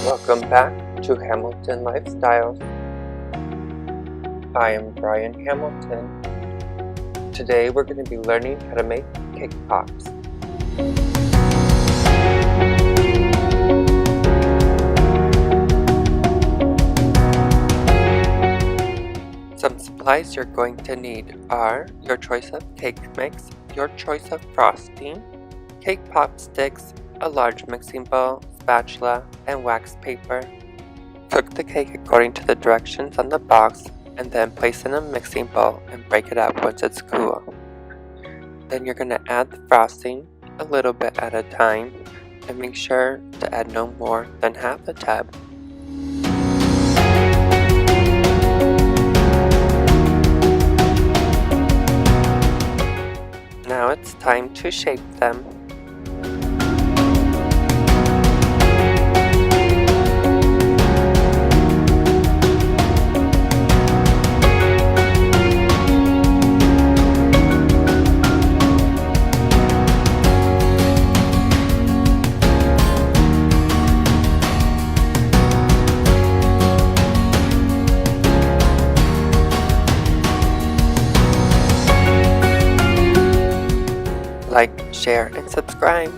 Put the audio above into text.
Welcome back to Hamilton Lifestyles. I am Bryan Hamilton. Today we're going to be learning how to make cake pops. Some supplies you're going to need are your choice of cake mix, your choice of frosting, cake pop sticks, a large mixing bowl, spatula, and wax paper. Cook the cake according to the directions on the box and then place in a mixing bowl and break it up once it's cool. Then you're going to add the frosting a little bit at a time and make sure to add no more than half a tub. Now it's time to shape them. Like, share, and subscribe.